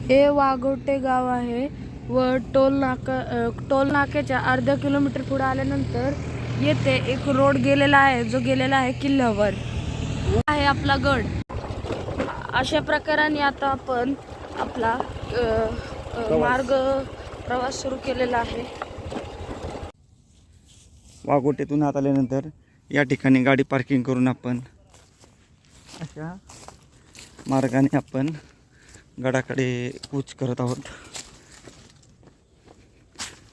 हे वाघोटे गाव आहे व टोल नाक्याच्या अर्धा किलोमीटर पुढे आल्यानंतर येथे एक रोड गेलेला आहे जो गेलेला आहे किल्ल्यावर आहे आपला गड। अशा प्रकाराने आता आपण आपला मार्ग प्रवास सुरू केलेला आहे। वाघोटेतून आत आल्यानंतर या ठिकाणी गाडी पार्किंग करून आपण अशा मार्गाने आपण गडाकडे कूच करत आहोत।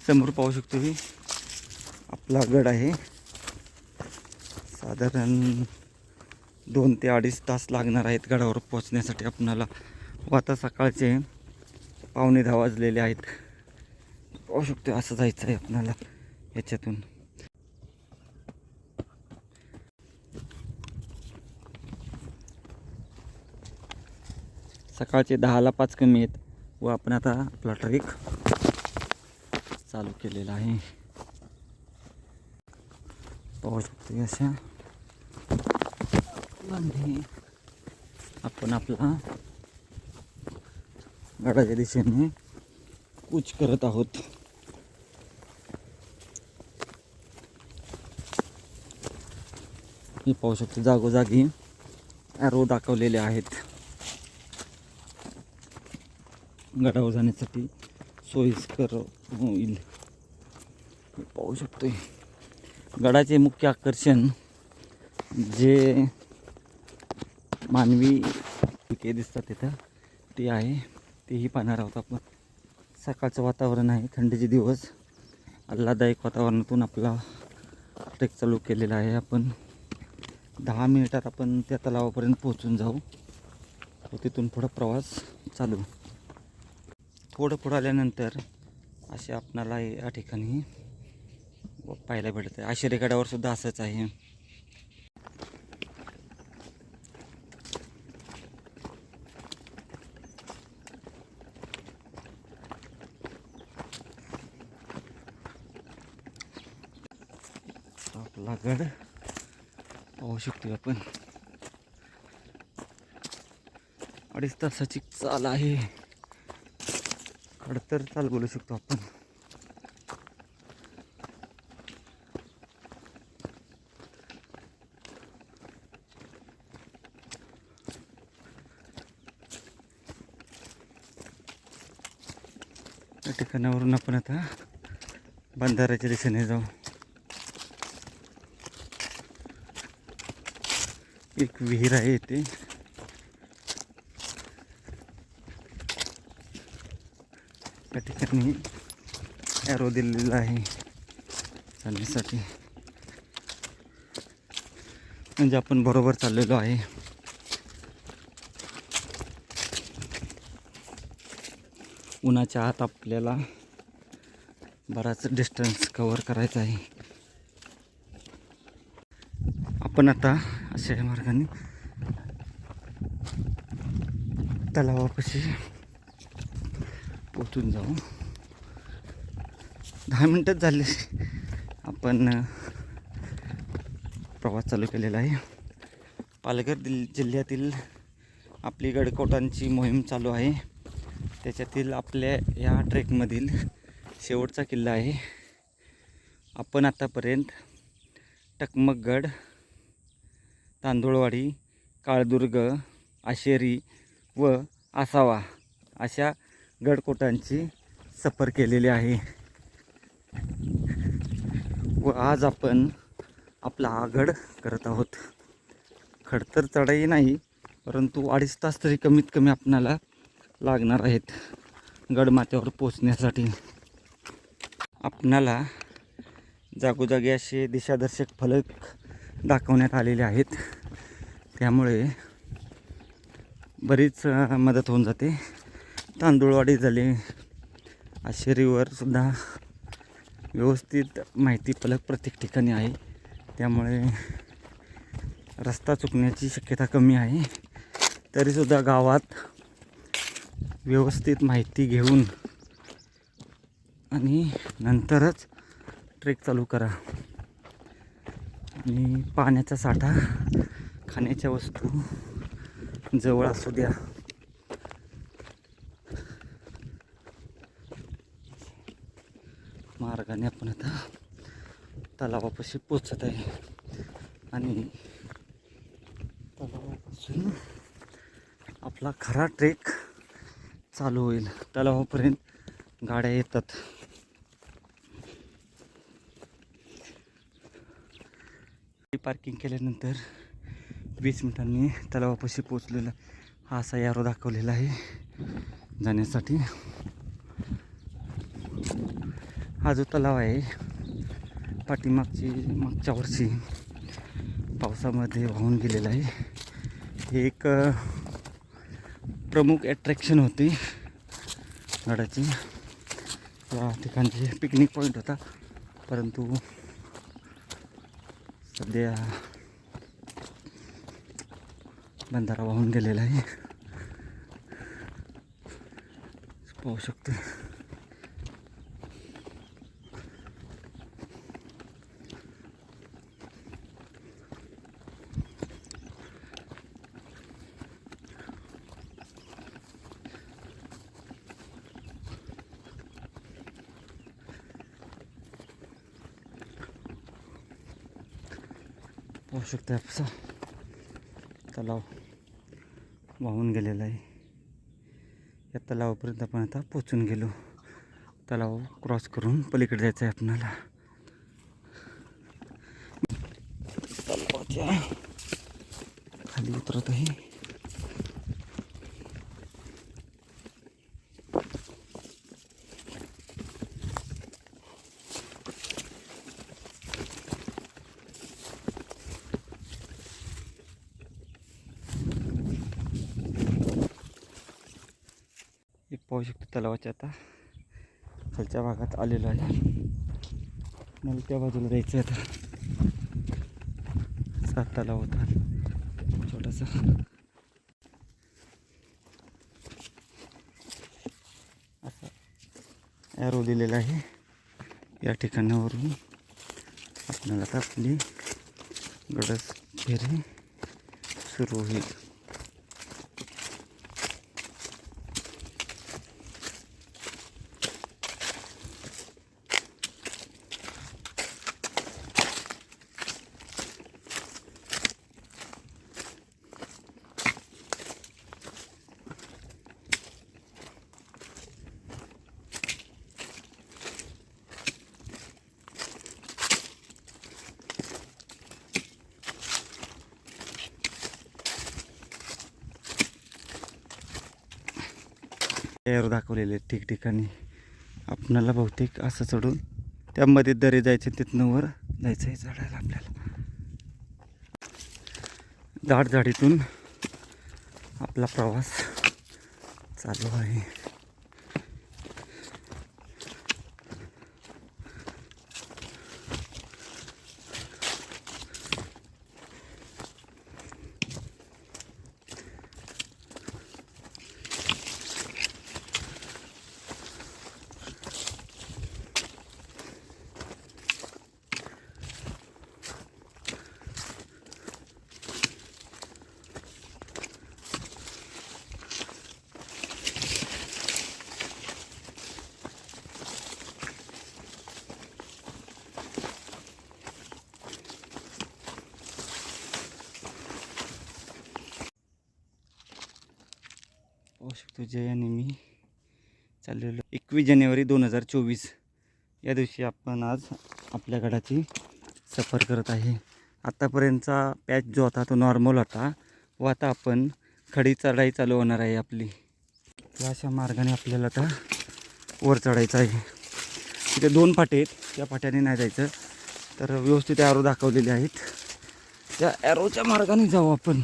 समोर पाहू शकतो की आपला गड आहे। साधारण 2 ते 2.5 तास लागणार आहेत गडावर पोहोचण्यासाठी आपणाला। व आता सकाळचे 9:15 वाजलेले आहेत। पाहू शकतो असं जायचं आहे आपल्याला याच्यातून। सकाळचे 10ला 5 कमी आहेत व आपण आता आपला ट्रेक चालू केलेला आहे। पाहू शकतो अशा आपण आपला गडाच्या दिशेने कूच करत आहोत। हे पाहू शकतो जागोजागी ॲरो दाखवलेले आहेत गडावर जाण्यासाठी सोयीस्कर होईल। पाहू शकतोय गडाचे मुख्य आकर्षण जे मानवी पिके दिसतात तिथं ते आहे, तेही पाहणार आहोत आपण। सकाळचं वातावरण आहे, थंडीचे दिवस, आल्हाददायक वातावरणातून आपला ट्रेक चालू केलेला आहे। आपण 10 मिनिटात आपण त्या तलावापर्यंत पोहोचून जाऊ व तिथून पुढं प्रवास चालू। थोडं पुढं आल्यानंतर असे आपणाला या ठिकाणी पाहायला भेटत आहे। आशिरे गडावर सुद्धा असंच आहे। आपला गड पाहू शकतो आपण। 2.5 तासाची चाल आहे, खडतर चाल बोलू शकतो आपण। या ठिकाणावरून आपण आता बंधाऱ्याच्या दिशेने जाऊ। एक विहीर आहे इथे, या ठिकाणी ॲरो दिलेला आहे चालण्यासाठी, म्हणजे आपण बरोबर चाललेलो आहे। उन्हाच्या आत आपल्याला बराच डिस्टन्स कव्हर करायचा आहे। आपण आता अशा मार्गाने तलावापाशी पोचून जाऊ। 10 मिनिटच झाले आपण प्रवास चालू केलेला आहे। पालघर जिल्ह्यातील आपली गडकोटांची मोहीम चालू आहे। त्याच्यातील आपल्या या ट्रेकमधील शेवटचा किल्ला आहे। आपण आतापर्यंत टकमकगड, तांदुळवाडी, काळदुर्ग, आशेरी व आसावा अशा गडकोटांची सफर केलेली आहे व आज आपण आपला हा गड करत आहोत। खडतर चढाई नाही, परंतु 2.5 तास तरी कमीत कमी आपणाला लागणार आहेत गडमाथ्यावर पोचण्यासाठी। आपणाला जागोजागी असे दिशादर्शक फलक दाखवण्यात आलेले आहेत, त्यामुळे बरीच मदत होऊन जाते। तांदुळवाडी झाले, आशेरीवर सुद्धा व्यवस्थित माहिती फलक प्रत्येक ठिकाणी आहे, त्यामुळे रस्ता चुकण्याची शक्यता कमी आहे। तरीसुद्धा गावात व्यवस्थित माहिती घेऊन आणि नंतरच ट्रेक चालू करा। आणि पाण्याचा साठा, खाण्याच्या वस्तू जवळ असू द्या। मार्गाने आपण आता तलावापाशी पोचत आहे आणि तलावापासून आपला खरा ट्रेक चालू होईल. तलावापर्यंत गाड्या येतात. पार्किंग केल्यानंतर 20 मिनिटांनी तलावापाशी पोचलेला हा असा यारो दाखवलेला आहे जाण्यासाठी. हा जो तलाव आहे मागच्या वर्षी पावसामध्ये वाहून गेलेला आहे. हे एक प्रमुख अट्रॅक्शन होती गडाची. या ठिकाणची पिकनिक पॉईंट होता, परंतु सध्या बंधारा वाहून गेलेला आहे. पाहू शकतो. पाहू शकता असा तलाव वाहून गेलेला आहे. या तलावापर्यंत आपण आता पोचून गेलो. तलाव क्रॉस करून पलीकडे जायचं आहे आपणाला. तलावाच्या खाली उतरत आहे. एक पाहू शकतो तलावाच्या आता खालच्या भागात आलेलो आहे. मला त्या बाजूला जायचं आहे. आता 7 तलाव होता छोटासा. असा ॲरो दिलेला आहे. या ठिकाणावरून आपल्याला आता आपली गडस फेरी सुरू होईल. एअर दाखवलेले ठिकठिकाणी आपणाला बहुतेक असं चढून त्यामध्ये दरे जायचे, तिथनं वर जायचं आहे चढायला आपल्याला. दाट झाडीतून आपला प्रवास चालू आहे. पाहू शकतो जय आणि मी चाललेलो 21 जानेवारी 2024 या दिवशी आपण आज आपल्या गडाची सफर करत आहे. आत्तापर्यंतचा पॅच जो होता तो नॉर्मल होता व आता आपण खडी चढाई चालू होणार आहे आपली. या अशा मार्गाने आपल्याला आता वर चढायचं आहे. तिथे 2 फाटे आहेत, त्या फाट्याने नाही जायचं. तर व्यवस्थित ॲरो दाखवलेले आहेत, त्या ॲरोच्या मार्गाने जाऊ आपण.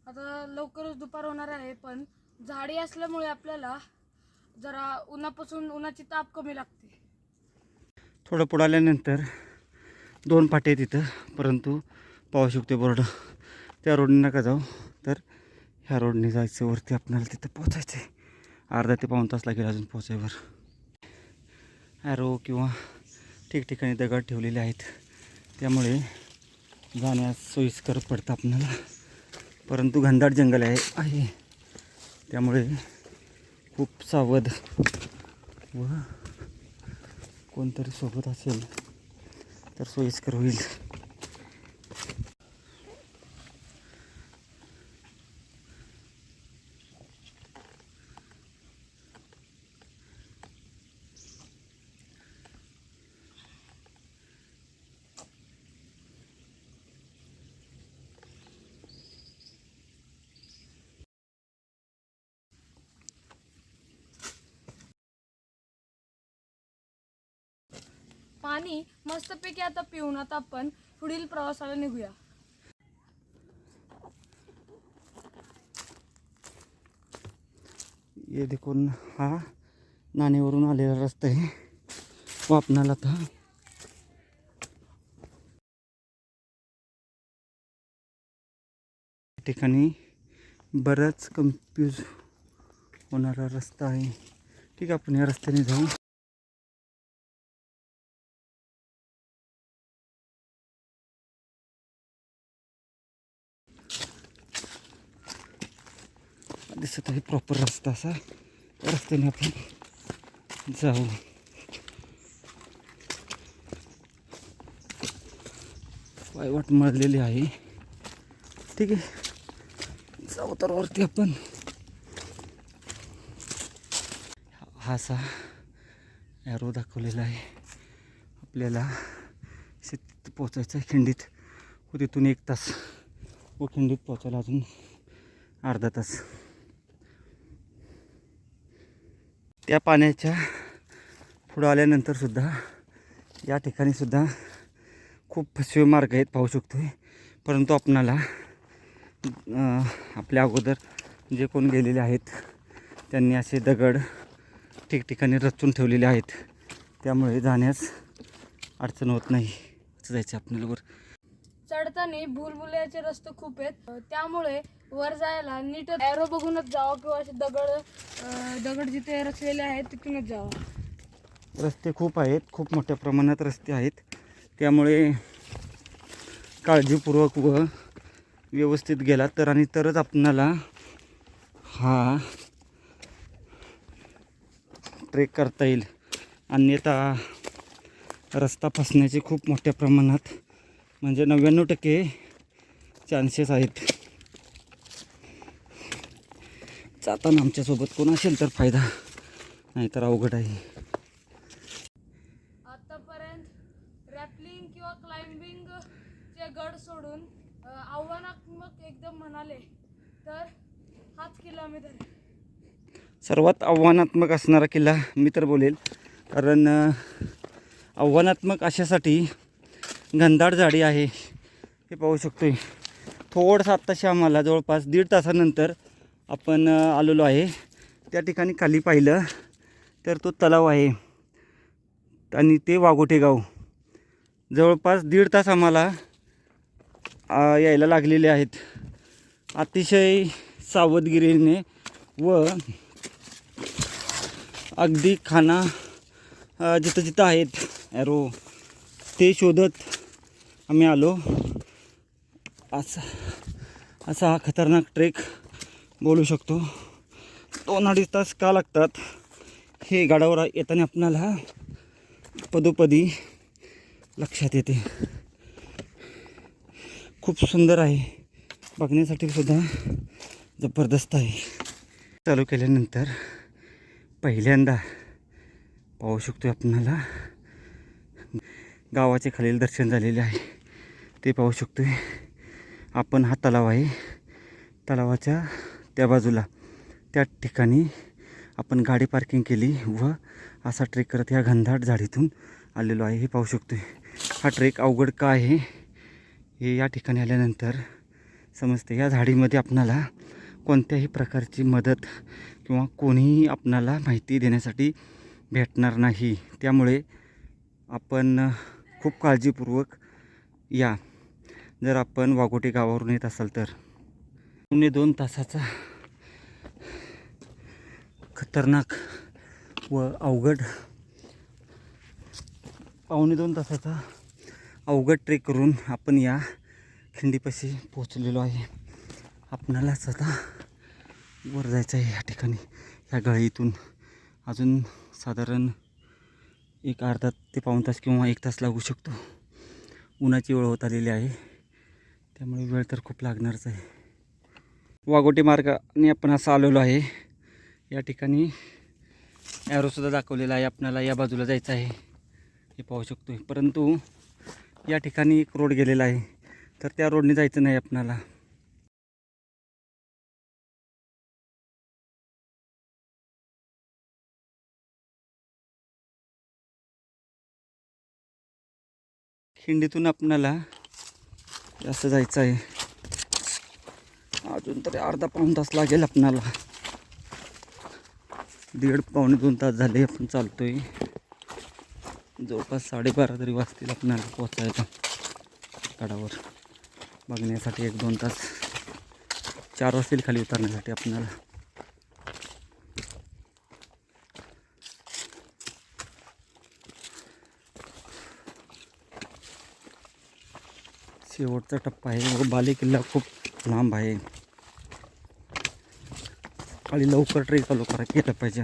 आता लवकरच दुपार होणार आहे, पण झाडी असल्यामुळे आपल्याला जरा उन्हाची ताप कमी लागते. थोडं पुढे आल्यानंतर 2 फाटे आहेत तिथं, परंतु पाहू शकतो बोर्ड त्या रोडने नका जाऊ, तर ह्या रोडने जायचं वरती. आपल्याला तिथं पोचायचं आहे. अर्धा ते पाऊण तास लागेल अजून पोचायवर. ॲरो किंवा ठिकठिकाणी दगड ठेवलेले आहेत त्यामुळे जाण्यास सोयीस्कर पडतं आपल्याला. परंतु घनदाट जंगल आहे त्यामुळे खूप सावध व कोणतरी सोबत असेल तर सोयीस्कर होईल. पाणी मस्तपैकी आता पिऊन आता आपण पुढील प्रवासाला निघूया. ये देखून हा नाणेवरून आलेला रस्ता आहे व आपणाला आता ठिकाणी बराच कन्फ्यूज होणारा रस्ता आहे. ठीक आहे, आपण या रस्त्याने जाऊ. दिसत आहे प्रॉपर रस्ता असा, या रस्त्याने आपण जाऊ. पायवाट मळलेली आहे. ठीक आहे, जाऊ तर वरती आपण. हा असा ॲरो दाखवलेला आहे आपल्याला. तिथं पोचायचं आहे खिंडीत व तिथून 1 तास व खिंडीत पोचायला अजून अर्धा तास. त्या पाण्याच्या पुढं आल्यानंतर सुद्धा या ठिकाणी सुद्धा खूप फसवे मार्ग आहेत पाहू शकतो आहे. परंतु आपणाला आपल्या अगोदर जे कोण गेलेले आहेत त्यांनी असे दगड ठिकठिकाणी रचून ठेवलेले आहेत. त्यामुळे जाण्यास अडचण होत नाही. जायचं आपल्याला वर. चढताना भूलभुलैयाचे रस्ते खूप आहेत, त्यामुळे वर जायला नीट ॲरो बघूनच जावं किंवा असे दगड जिथे रचलेले आहेत तिथूनच जावं. रस्ते खूप आहेत, खूप मोठ्या प्रमाणात रस्ते आहेत. त्यामुळे काळजीपूर्वक व व्यवस्थित गेला तर आणि तरच आपणाला हा ट्रेक करता येईल. अन्यथा रस्ता फसण्याचे खूप मोठ्या प्रमाणात म्हणजे 99% चान्सेस आहेत. जाताना आमच्यासोबत कोण असेल तर फायदा, नाहीतर अवघड आहे. आतापर्यंत रॅपलिंग किंवा क्लाइम्बिंगचे गड सोडून आव्हानात्मक एकदम म्हणाले तर हाच किल्ला मी धरेल. सर्वात आव्हानात्मक असणारा किल्ला मी तर बोलेल. कारण आव्हानात्मक अशासाठी घनदाट झाडी आहे हे पाहू शकतो आहे. थोडंसं आत्ताशी आम्हाला जवळपास 1.5 तासानंतर आपण आलेलो आहे. त्या ठिकाणी खाली पाहिलं तर तो तलाव आहे आणि ते वाघोटे गाव. जवळपास 1.5 तास आम्हाला यायला लागलेले आहेत. अतिशय सावधगिरीने व अगदी खाना जिथं जिथं आहेत ॲरो ते शोधत आम्ही आलो. असा हा खतरनाक ट्रेक बोलू शकतो. 2-2.5 तास का लागतात हे गडावर येताना आपणाला पदोपदी लक्षात येते. खूप सुंदर आहे, बघण्यासाठी सुद्धा जबरदस्त आहे. चालू केल्यानंतर पहिल्यांदा पाहू शकतो आपणाला गावाचे खालील दर्शन झालेले आहे ते पाहू शकतो आहे आपण. हा तलाव आहे, तलावाच्या त्या बाजूला त्या ठिकाणी आपण गाडी पार्किंग केली व असा ट्रेक करत या घनदाट झाडीतून आलेलो आहे हे पाहू शकतो आहे. हा ट्रेक अवघड का आहे हे या ठिकाणी आल्यानंतर समजते. या झाडीमध्ये आपणाला कोणत्याही प्रकारची मदत किंवा कोणीही आपणाला माहिती देण्यासाठी भेटणार नाही. त्यामुळे आपण खूप काळजीपूर्वक या. जर आपण वाघोटे गावावरून येत असाल तर 2 तासाचा खतरनाक व अवघड 2 तासाचा अवघड ट्रेक करून आपण या खिंडीपाशी पोचलेलो आहे. आपणालाच आता वर जायचं आहे या ठिकाणी. ह्या गळीतून अजून साधारण एक अर्धा ते पाऊण तास किंवा 1 तास लागू शकतो. उन्हाची वेळ होत आलेली आहे, त्यामुळे वेळ तर खूप लागणारच आहे. वाघोटी मार्गाने आपण असं आलेलो आहे. या ठिकाणी ॲरोसुद्धा दाखवलेला आहे. आपल्याला या बाजूला जायचं आहे हे पाहू शकतो. परंतु या ठिकाणी एक रोड गेलेला आहे, तर त्या रोडने जायचं नाही आपणाला. खिंडीतून आपणाला असं जायचं आहे. अजून तरी अर्धा पाऊण तास लागेल आपणाला. 1.5 पावणे 2 तास झाले आपण चालतोय. जवळपास 12:30 तरी वाजतील आपणाला पोचायला गडावर. बघण्यासाठी 1-2 तास, 4 वाजतील खाली उतरण्यासाठी आपणाला. शेवटचा टप्पा आहे व बालेकिल्ला खूप लांब आहे. सकाळी लवकर ट्रेक चालू केलं पाहिजे.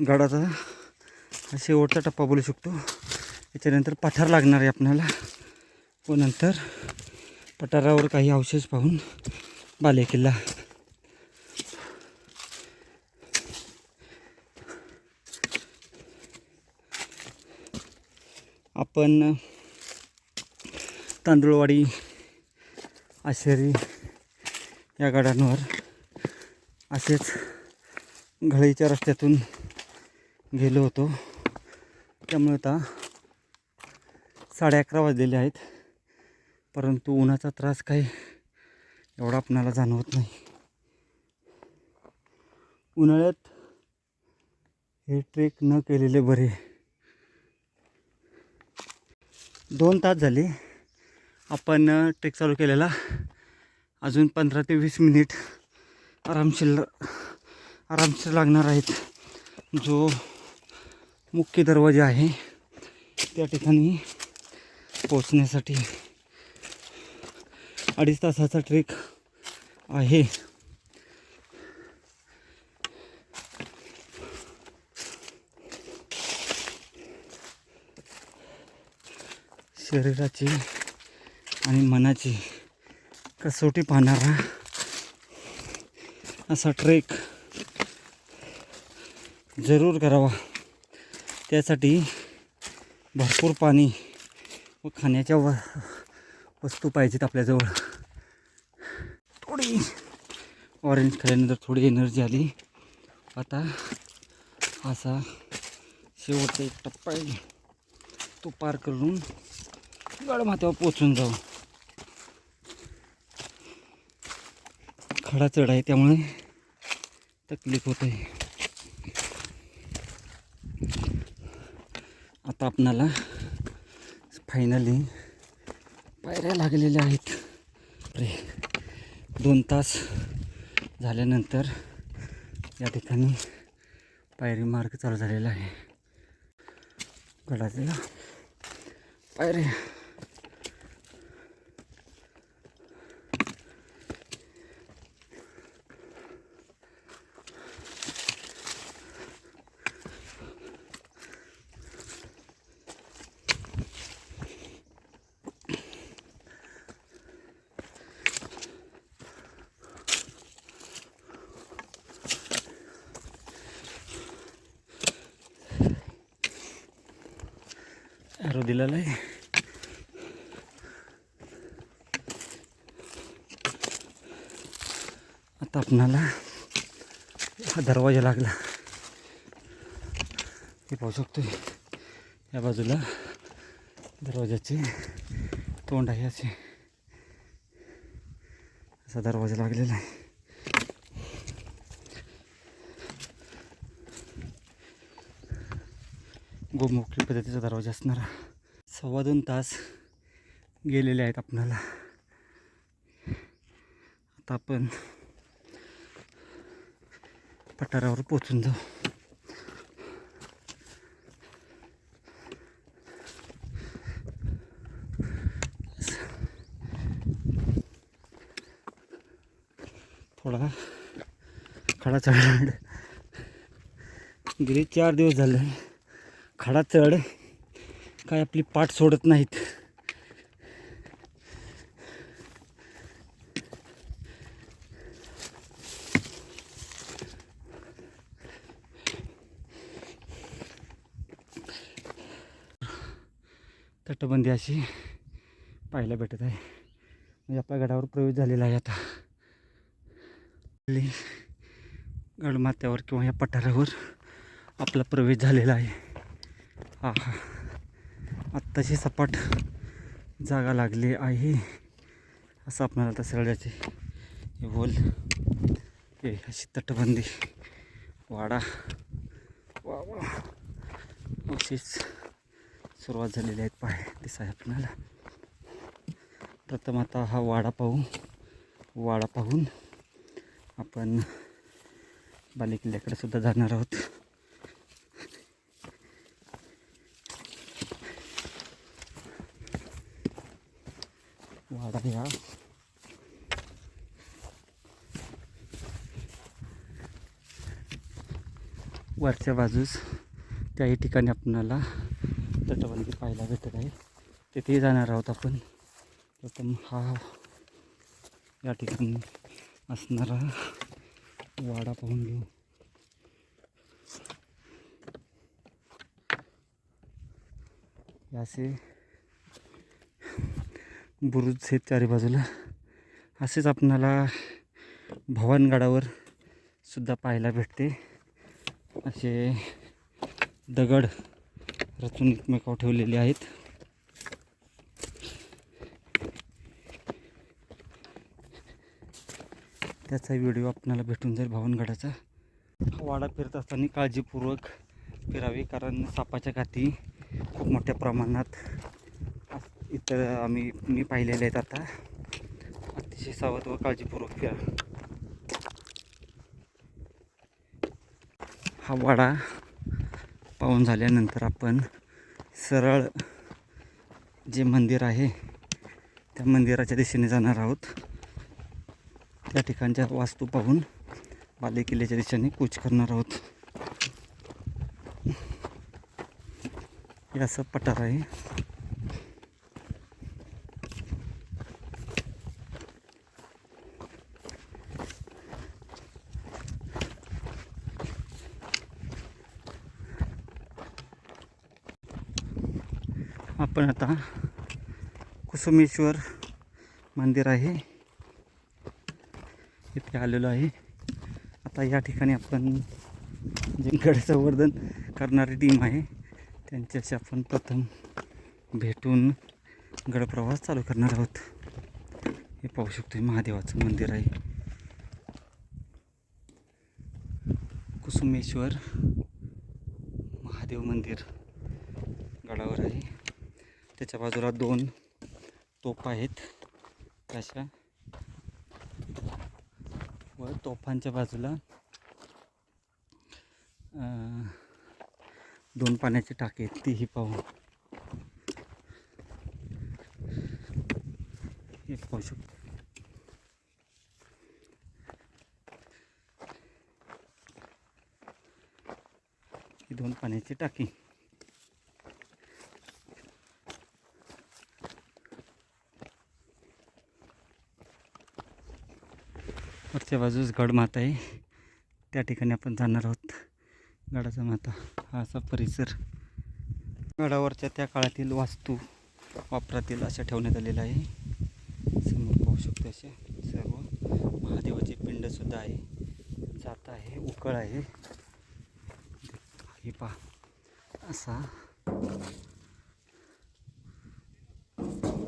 गडाचा हा शेवटचा टप्पा बोलू शकतो. याच्यानंतर पठार लागणार आहे आपल्याला व नंतर पठारावर काही अवशेष पाहून बालेकिल्ला. आपण तांदुळवाडी, आशेरी या गडांवर असेच घळीच्या रस्त्यातून गेलो होतो. त्यामुळे आता 11:30 वाजलेले आहेत, परंतु उन्हाचा त्रास काही एवढा आपणाला जाणवत नाही. उन्हाळ्यात हे ट्रेक न केलेले बरे. 2 तास झाले आपण ट्रेक चालू केलेला. अजून 15 ते 20 मिनिट आरामशीर लागणार आहेत. जो मुख्य दरवाजा आहे त्या ठिकाणी पोचण्यासाठी 2.5 तासाचा ट्रेक आहे. शरीराची आणि मनाची कसोटी पाहणारा असा ट्रेक जरूर करावा. त्यासाठी भरपूर पाणी व खाण्याच्या वस्तू पाहिजेत आपल्याजवळ. थोडी ऑरेंज खाल्ल्यानंतर थोडी एनर्जी आली. आता असा शेवटचा एक टप्पा आहे, तो पार करून गडमाथ्यावर पोचून जाऊ. खडा चढ आहे त्यामुळे तकलीफ होत आहे. आता आपणाला फायनली पायऱ्या लागलेल्या आहेत. 2 तास झाल्यानंतर या ठिकाणी पायरी मार्ग चालू झालेला आहे. गडाच्या पायऱ्या ॲरो दिलेला आहे. आता आपणाला हा दरवाजा लागला हे पाहू शकतो. या बाजूला दरवाजाचे तोंड आहे असे. असा दरवाजा लागलेला आहे. गोमुखी पद्धतीचा दरवाजा असणारा. 2.25 तास गेलेले आहेत आपणाला. आता आपण पठारावर पोचून जाऊ. थोडा खडा चढ गेली 4 दिवस झाले. खडा चढ काय आपली पाठ सोडत नाहीत. तटबंदी अशी पाहायला भेटत आहे. म्हणजे आपल्या गडावर प्रवेश झालेला आहे. आता गडमाथ्यावर किंवा या पठारावर आपला प्रवेश झालेला आहे. हा हा, आत्ताशी सपाट जागा लागली आहे असं आपल्याला आता सरळाचे हे बोल. हे अशी तटबंदी वाडा वा वा अशीच सुरुवात झालेली आहेत दिसाय आपल्याला. प्रथम आता हा वाडा पाहून आपण बालेकिल्ल्याकडे सुद्धा जाणार आहोत. वाडा या वरच्या बाजूस त्याही ठिकाणी आपणाला तटबंदी पाहायला भेटत आहे. तिथेही जाणार आहोत आपण. प्रथम हा या ठिकाणी असणारा वाडा पाहून घेऊ. असे बुरुज आहेत चारी बाजूला. असेच आपणाला भवानगडावर सुद्धा पाहायला भेटते. असे दगड रचून एकमेकावर ठेवलेले आहेत. त्याचा व्हिडिओ आपल्याला भेटून जाईल भवानगडाचा. हा वाडा फिरत असताना काळजीपूर्वक फिरावे, कारण सापाच्या घाती खूप मोठ्या प्रमाणात इतर मी पाहिलेले आहेत. आता अतिशय सावध व काळजीपूर्वक फिरा. हा वाडा पाहून झाल्यानंतर आपण सरळ जे मंदिर आहे त्या मंदिराच्या दिशेने जाणार आहोत. त्या ठिकाणच्या वास्तू पाहून बालेकिल्ल्याच्या दिशेने कूच करणार आहोत. हे असं पठार आहे. आपण आता कुसुमेश्वर मंदिर आहे इथे आलेलो आहे. आता या ठिकाणी आपण जे गड संवर्धन करणारी टीम आहे त्यांच्याशी आपण प्रथम भेटून गडप्रवास चालू करणार आहोत. हे पाहू शकतो, महादेवाचं मंदिर आहे. कुसुमेश्वर महादेव मंदिर गडावर आहे. त्याच्या बाजूला 2 तोफा आहेत अशा, व तोफांच्या बाजूला 2 पाण्याची टाकी आहेत. तीही पाहू. हे पाहू शकतो. ही 2 पाण्याची टाकी. वरच्या बाजूस गडमाता आहे, त्या ठिकाणी आपण जाणार आहोत. गडाचा माता हा असा परिसर. गडावरच्या त्या काळातील वास्तू वापरातील अशा ठेवण्यात आलेला आहे. समोर पाहू शकतो असे सर्व. महादेवाची पिंडसुद्धा आहे, जात आहे, उकळ आहे. हे पहा असा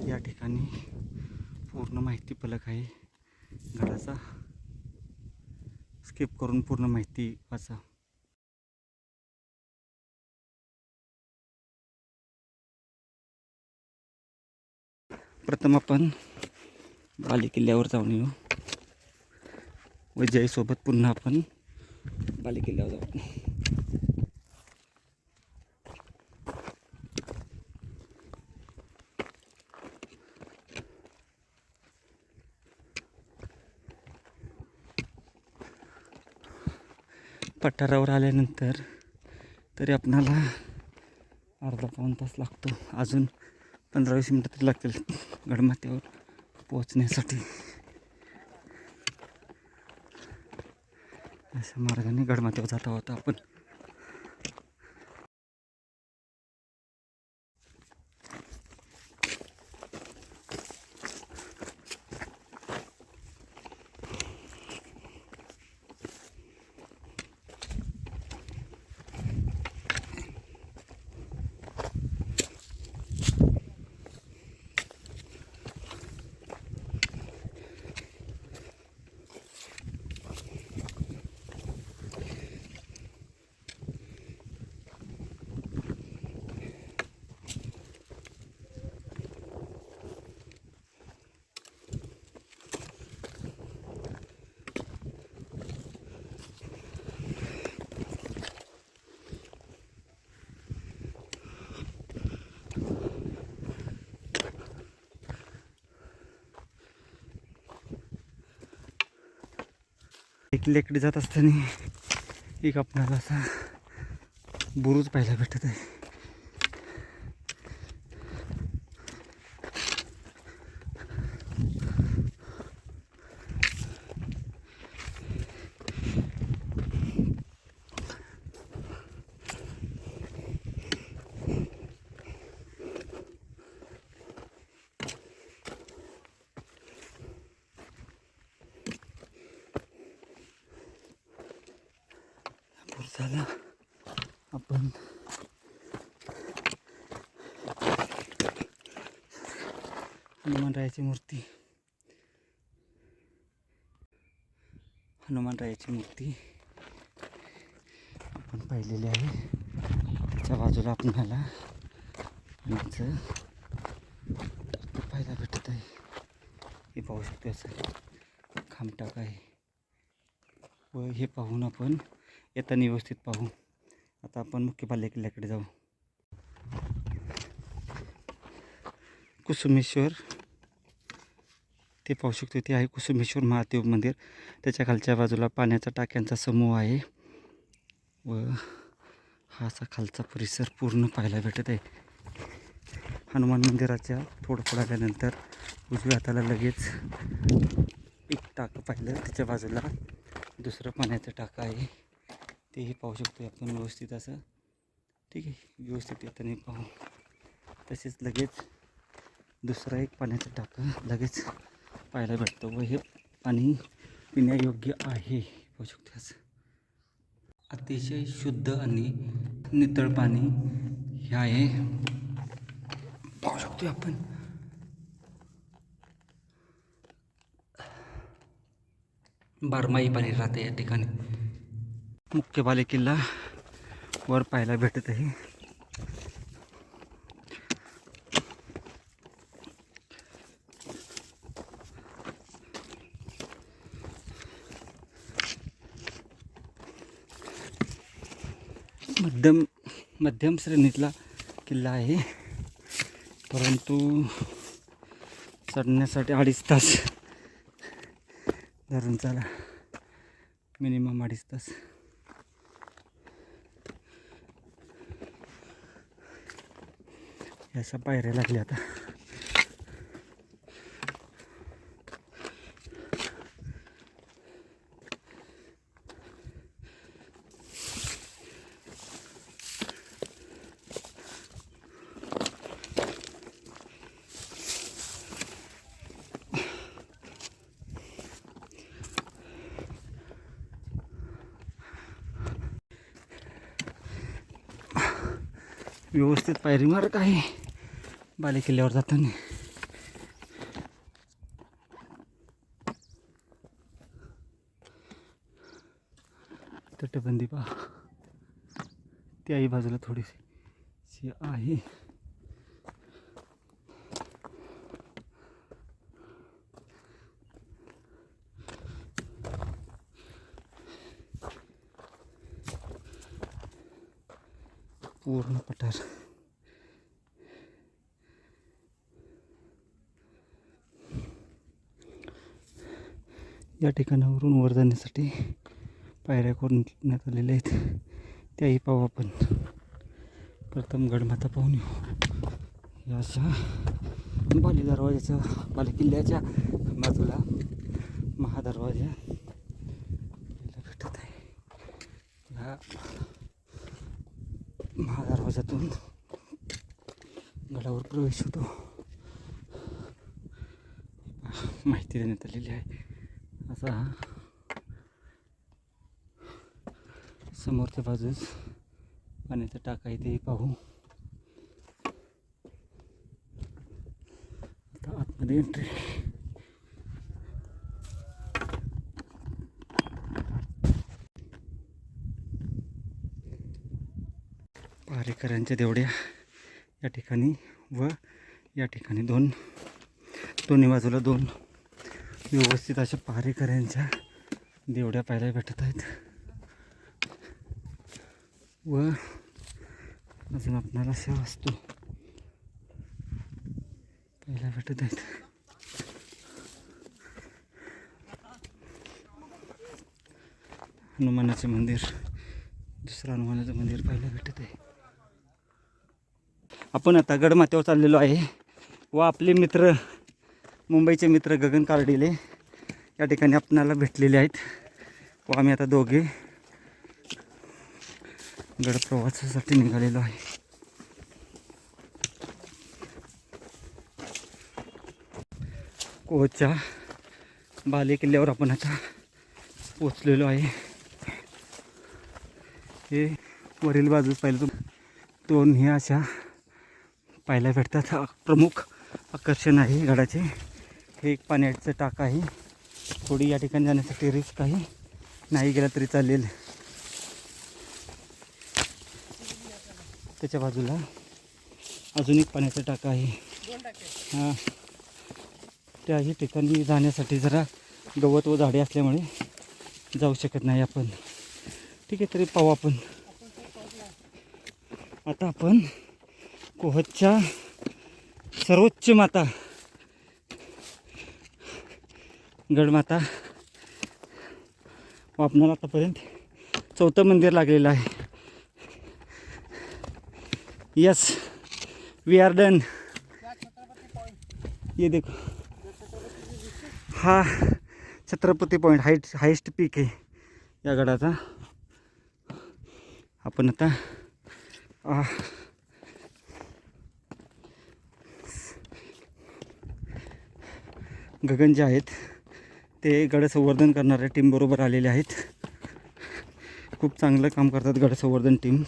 या ठिकाणी पूर्ण माहिती फलक आहे. गडाचा स्किप करून पूर्ण माहिती वाचा. प्रथम आपण बालेकिल्ल्यावर जाऊन येऊ व जयसोबत पुन्हा आपण बालेकिल्ल्यावर जाऊ. पठारावर आल्यानंतर तरी आपणाला अर्धा पाऊण तास लागतो. अजून 15-20 मिनटं तरी लागतील गडमाथ्यावर पोहोचण्यासाठी. अशा मार्गाने गडमाथ्यावर जात आहोत आपण. एक लेकडे जात असताना एक आपल्याला असा बुरुज पाहायला भेटत आहे. बुरुजाला आपण हनुमानरायाची मूर्ती आपण पाहिलेली आहे. त्याच्या बाजूला आपल्याला पाण्याचं टाकं पाहायला भेटत आहे. हे पाहू शकतो असं खांबटाक आहे व हे पाहून आपण येताना व्यवस्थित पाहू. आता आपण मुख्य बालेकिल्ल्याकडे जाऊ. कुसुमेश्वर ते पाहू शकतो. ते आहे कुसुमेश्वर महादेव मंदिर. त्याच्या खालच्या बाजूला पाण्याचा टाक्यांचा समूह आहे व हा असा खालचा परिसर पूर्ण पाहायला भेटत आहे. हनुमान मंदिराच्या थोडं आल्यानंतर उजव्या हाताला लगेच एक टाकं पाहिलं. त्याच्या बाजूला दुसरं पाण्याचं टाकं आहे. तेही पाहू शकतो आपण व्यवस्थित असं. ठीक आहे, व्यवस्थित येताना पाहू. तसेच लगेच दुसरं एक पाण्याचं टाकं लगेच पाहायला भेटतं व हे पाणी पिण्यायोग्य आहे. पाहू शकतो असं अतिशय शुद्ध आणि नितळ पाणी हे आहे. पाहू शकतो आपण. बारमाही पाणी राहते या ठिकाणी. मुख्य बालेकिल्ला वर पाहायला भेटत आहे. मध्यम श्रेणीतला किल्ला आहे, परंतु चढण्यासाठी 2.5 तास धरून चला. मिनिमम 2.5 तास. अशा पायऱ्या लागल्या आता. व्यवस्थित पायरी मार्ग आहे बालेकिल्ल्यावर जाताना. तटबंदी पहा, त्याही बाजूला थोडीशी आहे. पूर्ण पठार. या ठिकाणावरून वर जाण्यासाठी पायऱ्या करण्यात आलेल्या आहेत, त्याही पाहू आपण. प्रथम गडमाता पाहून येऊ. या अशा बाले दरवाजाच्या, बाले किल्ल्याच्या बाजूला महादरवाजा भेटत आहे. ह्या महादरवाजातून गडावर प्रवेश होतो, माहिती देण्यात आलेली आहे. असा समोरच्या बाजूस पाण्याचा टाका आहे, तेही पाहू. आता आतमध्ये एंट्री. पहारेकरांच्या देवड्या या ठिकाणी व या ठिकाणी दोन्ही बाजूला दोन व्यवस्थित अशा पहारेकरांच्या देवड्या पाहायला भेटत आहेत. व अजून आपणाला अशा वस्तू पाहायला भेटत आहेत. हनुमानाचे मंदिर, दुसरं हनुमानाचं मंदिर पाहायला भेटत आहे. आपण आता गडमाथ्यावर चाललेलो आहे व आपले मित्र, मुंबईचे मित्र गगन कार्डिले या ठिकाणी आपणाला भेटलेले आहेत व आम्ही आता दोघे गड प्रवासासाठी निघालेलो आहे. कोहच्या बाले किल्ल्यावर आपण आता पोचलेलो आहे. हे वरील बाजूस पाहिलं तर दोन हे अशा पाहायला भेटतात. प्रमुख आकर्षण आहे गडाचे. हे एक पाण्याचं टाका आहे. थोडी या ठिकाणी जाण्यासाठी रिस्क आहे, नाही गेला तरी चालेल. त्याच्या बाजूला अजून एक पाण्याचा टाका आहे. हां, त्याही ठिकाणी जाण्यासाठी जरा गवत व झाडे असल्यामुळे जाऊ शकत नाही आपण. ठीक आहे, तरी पाहू आपण. आता आपण कोहतच्या सर्वोच्च माता गडमाता व आपणाला आतापर्यंत 4थं मंदिर लागलेलं आहे. Yes, we are done. ये देखो, हा छत्रपती पॉईंट हायेस्ट पीक आहे या गडाचा. आपण आता गगन जे आहेत ते गड संवर्धन करणाऱ्या टीम बरोबर आलेले आहेत. खूप चांगलं काम करतात गड संवर्धन team.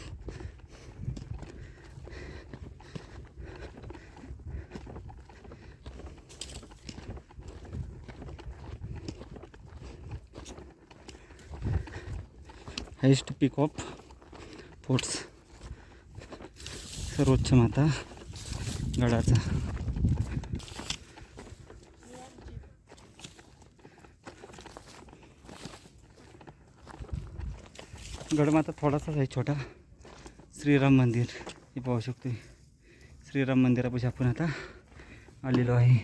Highest peak of forts, सर्वोच्च माता गडाचा. गडमाता थोडासाच आहे छोटा. श्रीराम मंदिर हे पाहू शकतो. श्रीराम मंदिरापाशी आपण आता आलेलो आहे.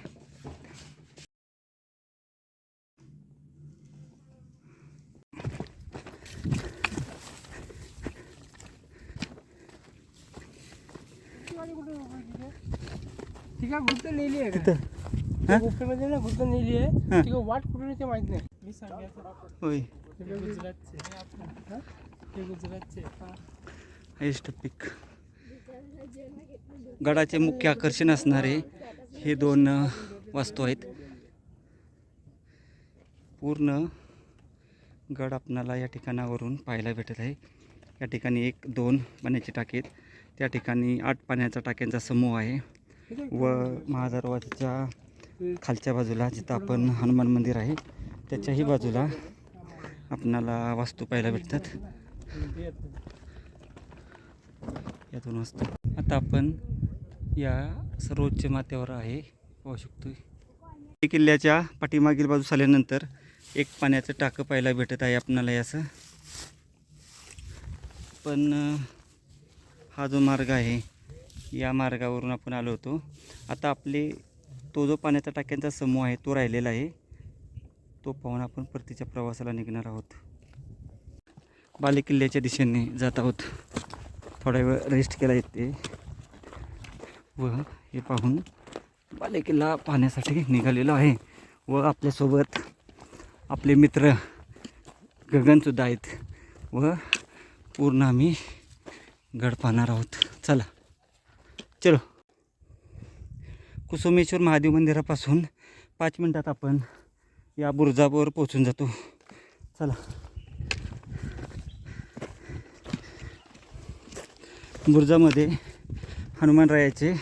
ठीक आहे, गुप्त नेली आहे तिथं का? गुप्तमध्ये ना गुप्त नेली आहे. ठीक आहे, वाट कुठून येते माहित नाही. मी सांगायचं होय. ते गुजरातचे, ते गुजरातचे. हायेस्ट पीक. गडाचे मुख्य आकर्षण असणारे हे दोन वास्तू आहेत. पूर्ण गड आपणाला या ठिकाणावरून पाहायला भेटत आहे. या ठिकाणी 1-2 पाण्याचे टाके आहेत. त्या ठिकाणी 8 पाण्याच्या टाक्यांचा समूह आहे. व महादरवाजाच्या खालच्या बाजूला जिथं आपण हनुमान मंदिर आहे त्याच्याही बाजूला आपणाला वास्तू पाहायला भेटतात. ते येत नाही. यातून असतो. आता आपण या सर्वोच्च माथ्यावर आहे, पाहू शकतो. किल्ल्याच्या पाठीमागील बाजूस आल्यानंतर एक पाण्याचं टाकं पाहायला भेटत आहे आपणाला हे असं. पण हा जो मार्ग आहे या मार्गावरून आपण आलो होतो. आता आपले तो जो पाण्याचा टाक्यांचा समूह आहे तो राहिलेला आहे, तो पाहून आपण परतीच्या प्रवासाला निघणार आहोत. बालेकिल्ल्याच्या दिशेने जात आहोत. थोडा वेळ रेस्ट केला येते व हे पाहून बालेकिल्ला पाहण्यासाठी निघालेलो आहे. व आपल्यासोबत आपले मित्र गगनसुद्धा आहेत व पूर्ण आम्ही गड पाहणार आहोत. चला चलो. कुसुमेश्वर महादेव मंदिरापासून 5 मिनिटात आपण या बुरुजावर पोहोचून जातो. चला. बुरुजामध्ये हनुमानरायाचे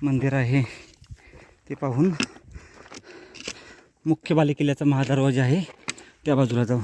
मंदिर आहे, ते पाहून मुख्य बालेकिल्ल्याचा महादरवाजा आहे त्या बाजूला जाऊ.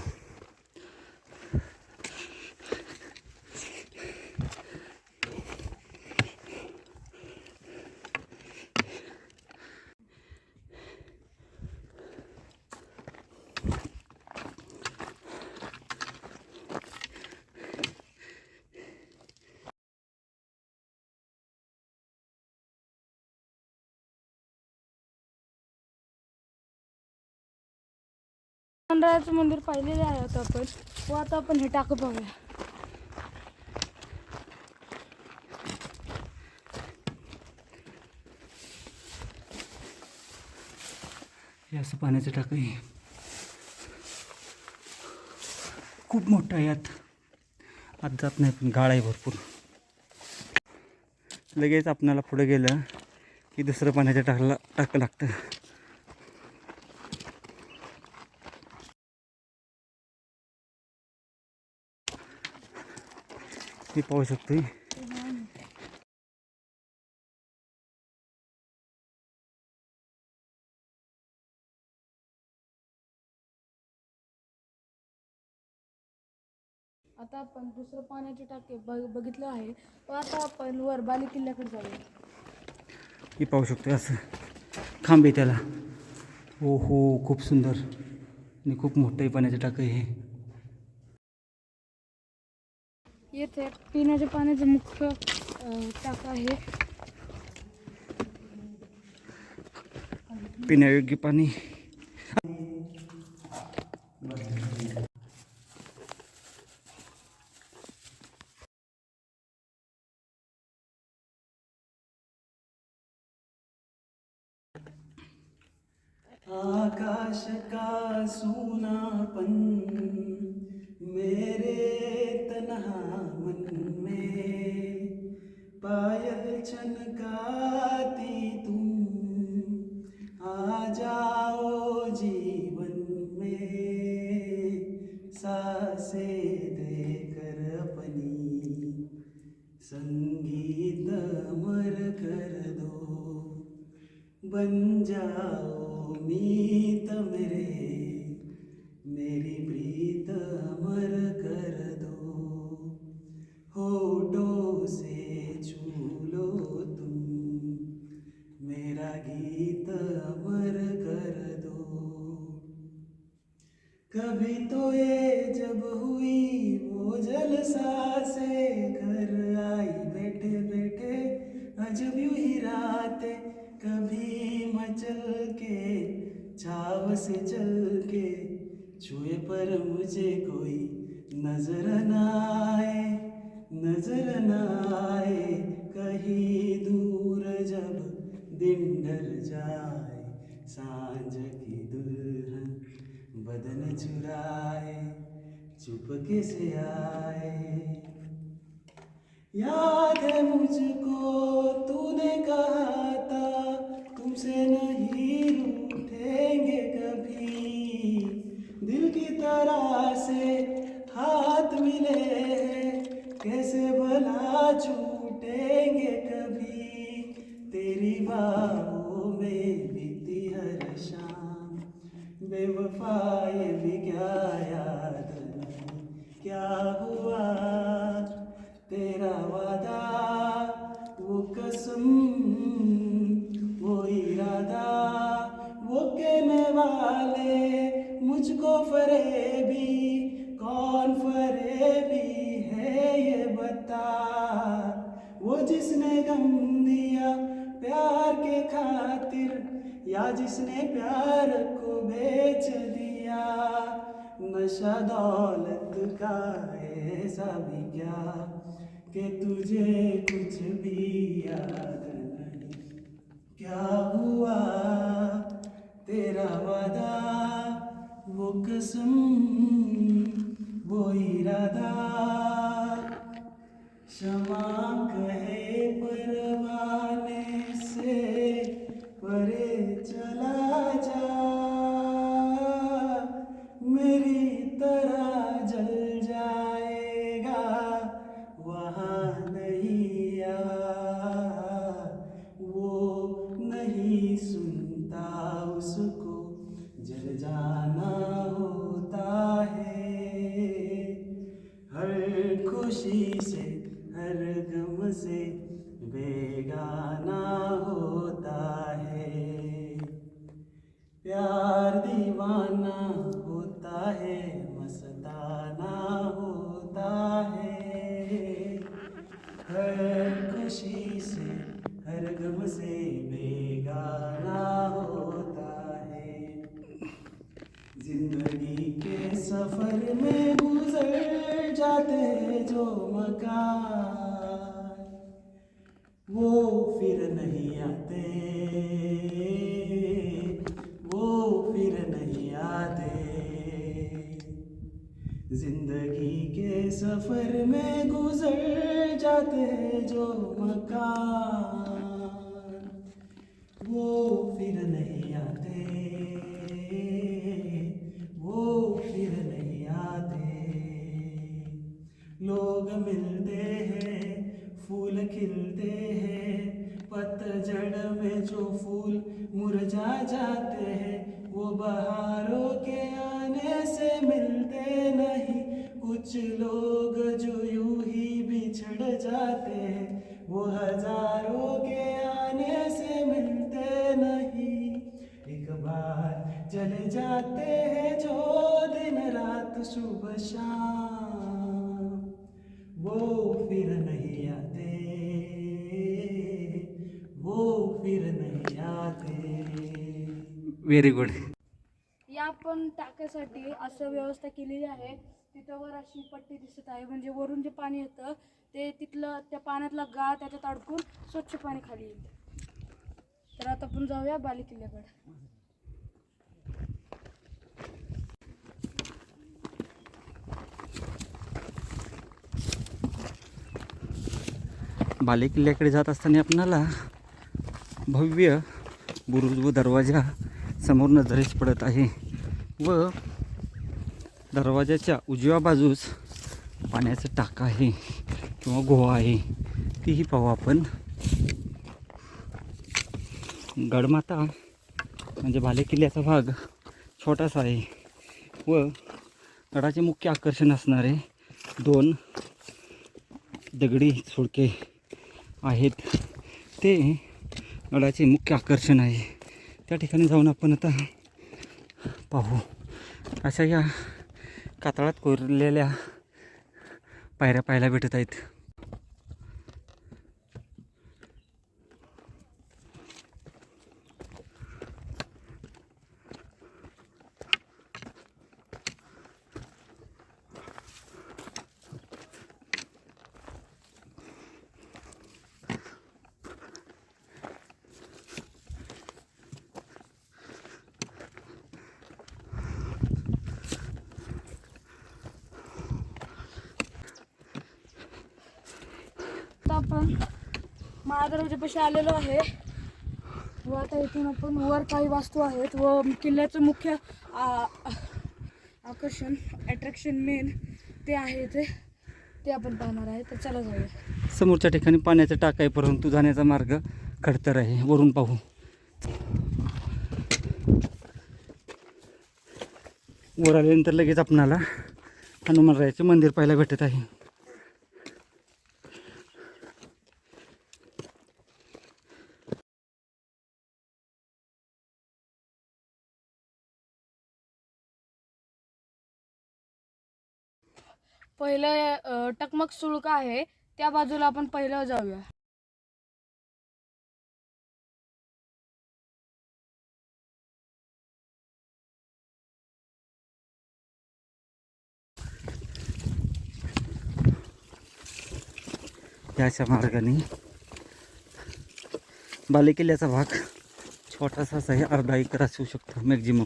हनुमानरायाचं मंदिर पाहिलेले आहे आता आपण. व आता आपण हे टाकं पाहूया. हे असं पाण्याचं टाकं आहे, खूप मोठं आहे. आत जात नाही पण गाळ आहे भरपूर. लगेच आपणाला पुढे गेलं की दुसरं पाण्याचं टाकं लागतं. मी पाहू शकतो. आता आपण दुसरं पाण्याचे टाके बघितलं आहे. व आता आपण वर बालेकिल्ल्याकडे जाऊया. मी पाहू शकतो असं खांब आहे त्याला. हो हो, खूप सुंदर आणि खूप मोठं आहे पाण्याचं टाकं हे. येथे पिण्याच्या पाण्याचं मुख्य टाकं आहे. पिण्यायोग्य पाणी. आकाश का सूनापन मेरे तन्हा मन में, पायल छनकाती तुम आ जाओ जीवन में, सांसें देकर अपनी संगीत अमर कर दो, बन जाओ मीत मेरे, मेरी प्रीत अमर कर दो, होठों से छू लो तुम, मेरा गीत अमर कर दो। कभी तो ये जब हुई वो जलसा से घर आई बैठे बैठे, अजब यूं ही रातें कभी मचल के छाव से चल के, छुए पर मुझे कोई नजर न आए, नजर न आए, कहीं दूर जब दिन ढल जाए, सांझ की दुल्हन बदन चुराए, चुपके से आए। याद है मुझको तूने कहा था तुमसे नहीं रूठेंगे कभी, दिल की तरह से हाथ मिले हैं, कैसे भला छूटेंगे कभी, तेरी बाहों में बीती हर शाम, बेवफा ये भी क्या याद नहीं क्या हुआ इरादा वो कहने वाले मुझको फरेबी, कौन फरेबी है ये बता। वो जिसने गम दिया प्यार के खातिर, या जिसने प्यार को बेच दिया। नशा दौलत का ऐसा भी क्या कि तुझे कुछ भी याद नहीं। क्या हुआ तेरा वादा, वो कसम, वो इरादा। क्षमा कहे परवाने से परे चला जा, मेरी तरह जल जाएगा वहाँ नहीं आ। वो नहीं सुनता उसको जल जाना होता है। हर खुशी से हर गम से बेगाना होता है। प्यार दीवाना होता है, मस्ताना होता है। हर खुशी से हर गम से बेगाना होता है। जिंदगी के सफर में गुजर जाते हैं जो मकान, वो फिर नहीं आते, वो फिर नहीं आते। जिंदगी के सफर में गुजर जाते हैं जो मकान, वो फिर नहीं आते, वो फिर नहीं आते। लोग मिलते हैं, फूल खिलते हैं, पतझड़ में जो फूल मुरझा जाते हैं, वो बहारों के आने से मिलते नहीं। कुछ लोग जो यूं ही बिछड़ जाते हैं, वो हजारों के आने से मिलते नहीं। एक बार चले जाते हैं जो दिन रात सुबह शाम, वो फिर नहीं आते, वो फिर नहीं आते। Very good. या पण टाक्यासाठी असं व्यवस्था केलेली आहे. तिथं वर अशी पट्टी दिसत आहे, म्हणजे वरून जे पाणी येतं ते तिथलं त्या पाण्यातला गाळ त्याच्यात अडकून स्वच्छ पाणी खाली येईल. तर आता आपण जाऊया बाली किल्ल्याकडे. बाले किल्ल्याकडे जात असताना आपणाला भव्य बुरुज व दरवाजा समोर नजरेस पडत आहे व दरवाजाच्या उजव्या बाजूस पाण्याचं टाका आहे किंवा गोवा आहे, तीही पाहू आपण. गडमाता म्हणजे बाले किल्ल्याचा भाग छोटासा आहे व गडाचे मुख्य आकर्षण असणारे 2 दगडी सुळके आहेत, ते गडाचे मुख्य आकर्षण आहे. त्या ठिकाणी जाऊन आपण आता पाहू. अशा या कातळात कोरलेल्या पायऱ्या पाहायला भेटत आहेत. आपण महादरवाजापाशी आलेलो आहे व आता इथून आपण वर काही वास्तू आहेत व किल्ल्याचं मुख्य आकर्षण अट्रॅक्शन मेन ते आहे ते आपण पाहणार आहे. तर चला जाऊया. समोरच्या ठिकाणी पाण्याचा टाका आहे, परंतु जाण्याचा मार्ग खडतर आहे. वरून पाहू. वर आल्यानंतर लगेच आपणाला हनुमानरायाचे मंदिर पाहायला भेटत आहे. पहिलं टकमक सुळका आहे त्या बाजूला आपण पहिलं जाऊया. याच्या मार्गाने बालेकिल्ल्याचा भाग छोटासाच आहे, अर्धा एकर असू शकतो मॅक्झिमम.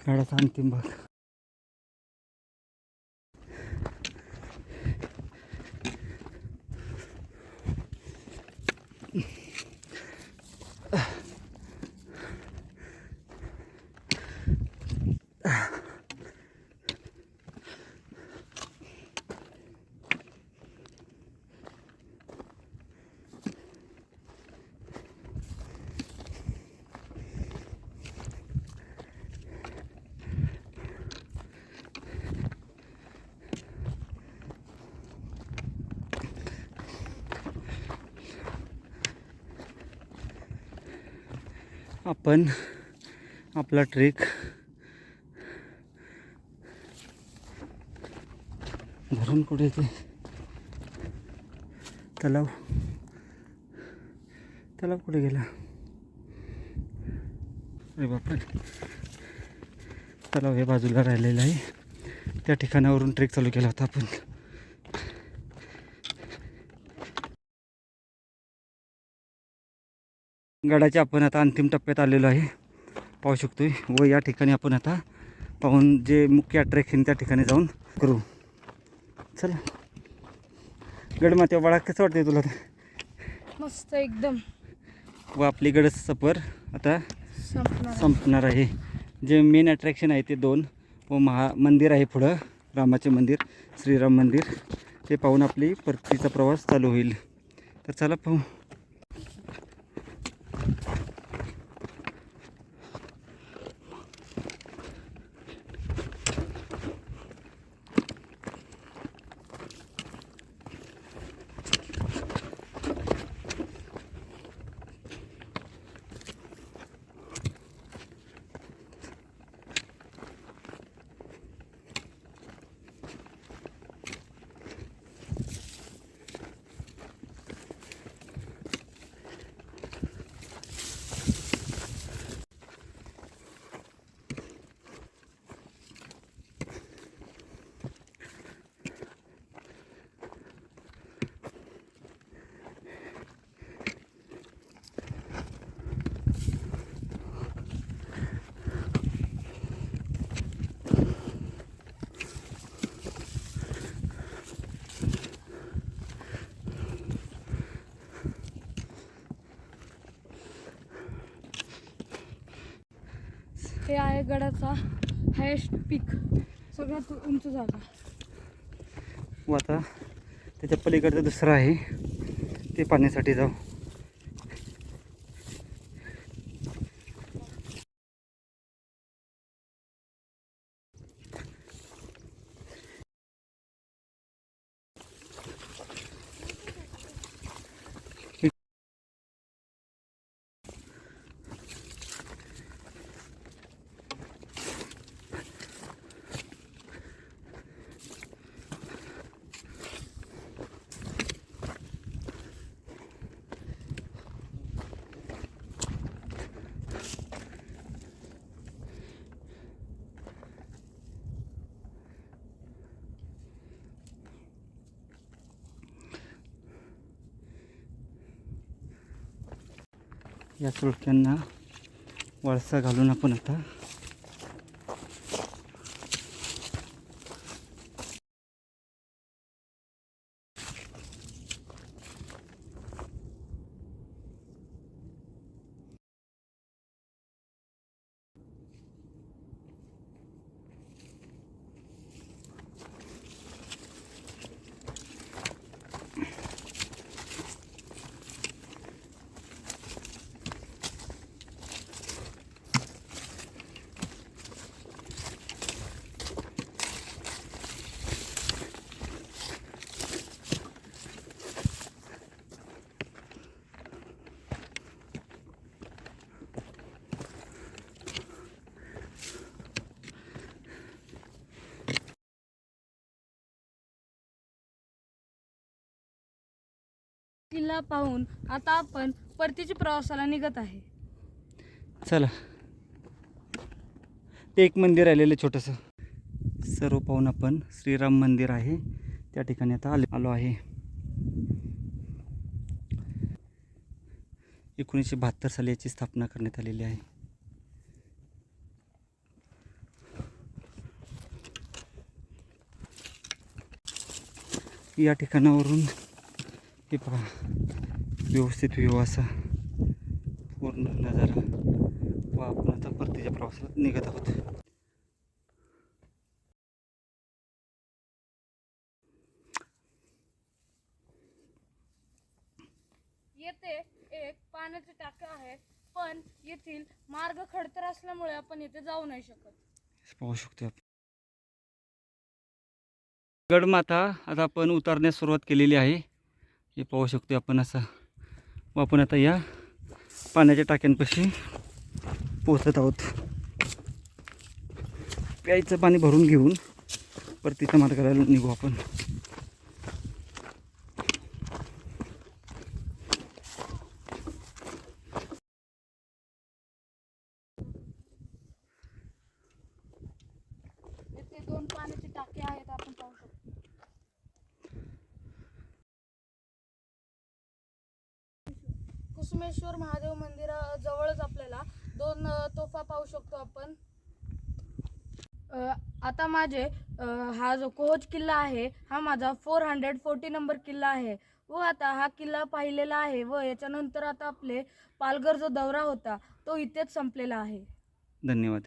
गडाचा अंतिम भाग. आपण आपला ट्रेक धरण कुठे येते, तलाव कुठे गेला, अरे बापरे, तलाव हे बाजूला राहिलेलं आहे. त्या ठिकाणावरून ट्रेक चालू केला होता आपण. गडाच्या आपण आता अंतिम टप्प्यात आलेलो आहे, पाहू शकतोय. व या ठिकाणी आपण आता पाहून जे मुख्य अट्रॅक्शन त्या ठिकाणी जाऊन करू. चला, गडमाथ्या बाळा कसं वाटतंय तुला? मस्त एकदम. व आपली गड सफर आता संपणार. संपणार आहे. जे मेन अट्रॅक्शन आहे ते 2 व मंदिर आहे पुढं, रामाचे मंदिर, श्रीराम मंदिर, ते पाहून आपली परतीचा प्रवास चालू होईल. तर चला पाहू. हे आहे गडाचा हायेस्ट पीक, सगळ्यात उंच जागा. व आता त्याच्या पलीकडचं दुसरं आहे ते पाहण्यासाठी जाऊ. या सुळक्यांना वळसा घालून आपण आता किल्ला पाहून आता आपण परतीच्या प्रवासाला निघत आहे. चला, ते एक मंदिर आलेलं छोटंसं. सर्व पाहून आपण श्रीराम मंदिर आहे त्या ठिकाणी आता आलो आहे. 1972 साली याची स्थापना करण्यात आलेली आहे. या ठिकाणावरून हे पहा, व्यवस्थित व्ह्यू असा पूर्ण नजारा व आपण आता परतीच्या प्रवासाला निघत आहोत. येथे एक पाण्याचे टाके आहे, पण येथील मार्ग खडतर असल्यामुळे आपण येथे जाऊ नाही शकत. पाहू शकतो आपण गडमाथा आता आपण उतरण्यास सुरुवात केलेली आहे. हे पाहू शकतो आपण असं. व आपण आता या पाण्याच्या टाक्यांपाशी पोहोचत आहोत. प्यायचं पाणी भरून घेऊन परतीच्या मार्गाला निघू आपण. येथे 2 पाण्याचे टाके आहेत, आपण पाहू शकतो. कुसुमेश्वर महादेव मंदिराजवळच आपल्याला 2 तोफा पाहू शकतो आपण. आता माझे हा जो कोहोज किल्ला आहे हा माझा 440 नंबर किल्ला आहे व आता हा किल्ला पाहिलेला आहे व याच्यानंतर आता आपले पालघर जो दौरा होता तो इथेच संपलेला आहे. धन्यवाद.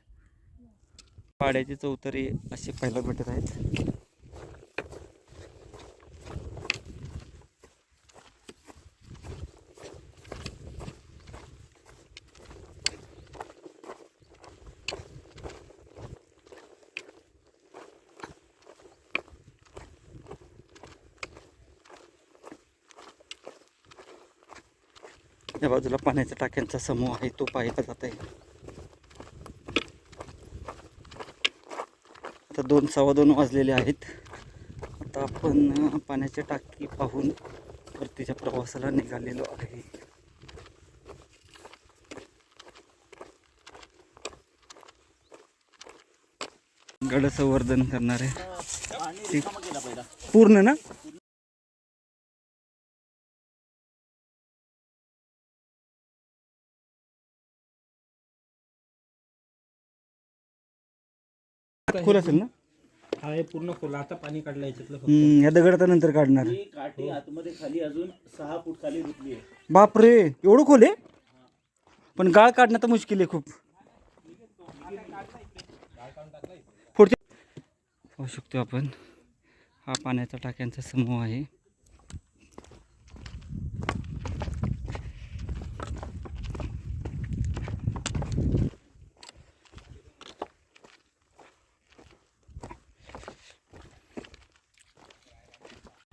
पाड्याचे चौतरे असे पाहायला भेटत आहेत. या बाजूला पाण्याच्या टाक्यांचा समूह आहे, तो पाहायला जात आहे. आता 2:15 वाजलेले आहेत. आता आपण पाण्याच्या टाकी पाहून परतीच्या प्रवासाला निघालेलो आहे. गड संवर्धन करणारे पूर्ण ना. खोल असेल ना. हा हे पूर्ण खोल. आता पाणी काढलं याच्यातलं फक्त. या दगडाचा नंतर काढणार. ही काठी आतमध्ये खाली अजून 6 फूट खाली रुतली आहे. बापरे, एवढं खोल आहे. पण गाळ काढणं तर मुश्किल आहे खूप. पुढच्या पाहू शकतो आपण हा पाण्याचा टाक्यांचा समूह आहे.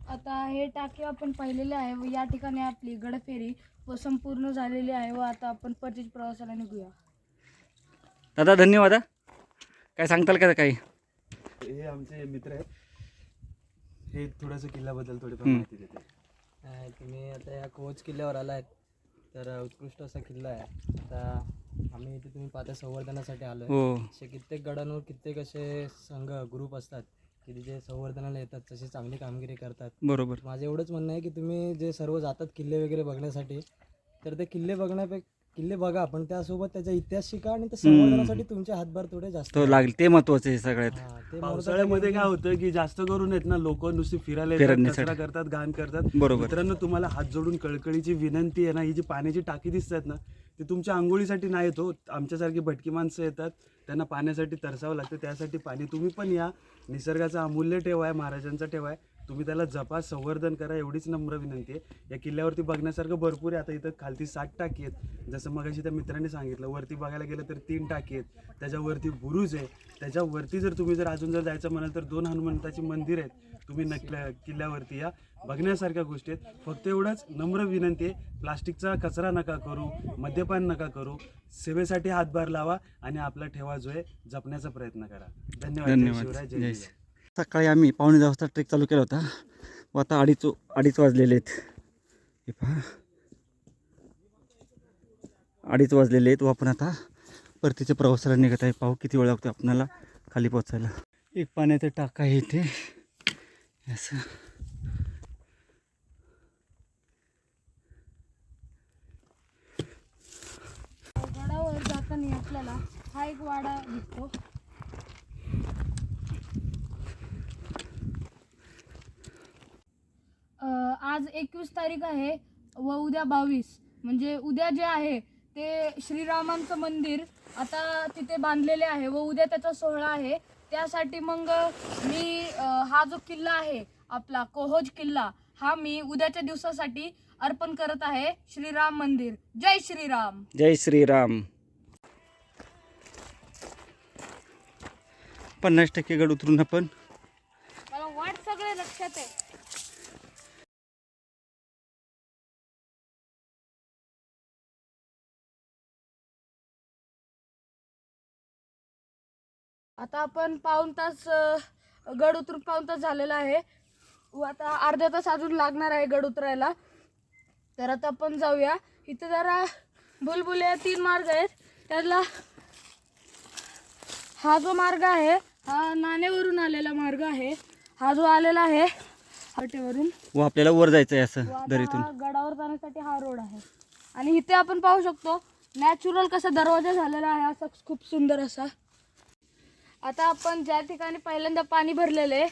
आता हे टाके आपण पाहिलेले आहे व या ठिकाणी आपली गडफेरी व संपूर्ण झालेली आहे व आता आपण परतीच्या प्रवासाला निघूया. दादा धन्यवाद. काय सांगताल का काही. हे आमचे मित्र आहेत. हे थोडंसं किल्ल्याबद्दल थोडीफार माहिती देते. तुम्ही आता या कोच किल्ल्यावर आलात तर उत्कृष्ट असा किल्ला आहे. आता आम्ही इथे तुम्ही पाहता संवर्धनासाठी आलो आहे. हो असे कित्येक गडांवर कित्येक असे संघ ग्रुप असतात की जे संवर्धनाला येतात, तशी चांगली कामगिरी करतात. बरोबर. माझं एवढंच म्हणणं आहे की तुम्ही जे सर्व जातात किल्ले वगैरे बघण्यासाठी, तर ते किल्ले बघा, पण त्यासोबत त्याचा इतिहास शिका आणि त्या संवर्धनासाठी तुमचे हातभार थोडे जास्त तो लागेल, ते महत्वाचं आहे सगळ्यात. हा, ते पावसाळ्यामध्ये काय होतं की जास्त करून आहेत ना लोक नुसती फिरायला येतात, फिरण्यासाठी. कचरा करतात, घाण करतात. बरोबर. मित्रांनो, तुम्हाला हात जोडून कळकळीची विनंती आहे ना, ही जी पाण्याची टाकी दिसतात ना, ती तुमच्या आंघोळीसाठी नाही येतो. आमच्यासारखी भटकी माणसं येतात, त्यांना पाण्यासाठी तरसावं लागतं. त्यासाठी पाणी तुम्ही पण या. निसर्गाचा अमूल्य ठेवा आहे, महाराजांचा ठेवा आहे. तुम्ही त्याला जपा, संवर्धन करा, एवढीच नम्र विनंती आहे. या किल्ल्यावरती बघण्यासारखं भरपूर आहे. आता इथं खालती 7 टाकी आहेत, जसं मगाशी त्या मित्रांनी सांगितलं. वरती बघायला गेलं तर 3 टाकी आहेत, त्याच्यावरती बुरुज आहे. त्याच्यावरती जर अजून जायचं म्हणाल तर 2 हनुमंताची मंदिर आहेत. तुम्ही किल्ल्यावरती या, बघण्यासारख्या गोष्टी आहेत. फक्त एवढंच नम्र विनंती आहे, प्लास्टिकचा कचरा नका करू, मद्यपान नका करू, सेवेसाठी हातभार लावा आणि आपला ठेवा जो आहे जपण्याचा प्रयत्न करा. धन्यवाद. जय शिवराय, जय जय. शिवराय. सकाळी आम्ही 2:45 वाजता ट्रेक चालू केला होता व आता अडीच वाजलेले आहेत. हे पहा 2:30 वाजलेले आहेत व आपण आता परतीच्या प्रवासाला निघत आहे. पाहू किती वेळ लागतो आपल्याला खाली पोचायला. एक पाण्याचा टाका आहे इथे असं. गडावर जाताना आपल्याला हा एक वाडा दिसतो. आज 21 तारीख आहे व उद्या 22, म्हणजे उद्या जे आहे ते श्रीरामांचं मंदिर आता तिथे बांधलेले आहे व उद्या त्याचा सोहळा आहे. त्यासाठी मग मी हा जो किल्ला आहे आपला कोहोज किल्ला हा मी उद्याच्या दिवसासाठी अर्पण करत आहे श्रीराम मंदिर. जय श्रीराम. जय श्रीराम. 50% गड उतरून आपण मला वाट सगळे लक्षात आहे. आता आपण पाऊण तास गड उतरून पाऊण तास झालेला आहे व आता अर्धा तास अजून लागणार आहे गड उतरायला. तर आता आपण जाऊया. इथे जरा बुलबुले 3 मार्ग आहेत. त्यातला हा जो मार्ग आहे हा नाणेवरून आलेला मार्ग आहे. हा जो आलेला आहे हटेवरून व आपल्याला वर जायचं आहे व असं आता दरीतून. हा गडावर जाण्यासाठी हा रोड आहे. आणि इथे आपण पाहू शकतो नॅचरल कसा दरवाजा झालेला आहे असा खूप सुंदर असा. आता आपण ज्या ठिकाणी पहिल्यांदा पाणी भरलेले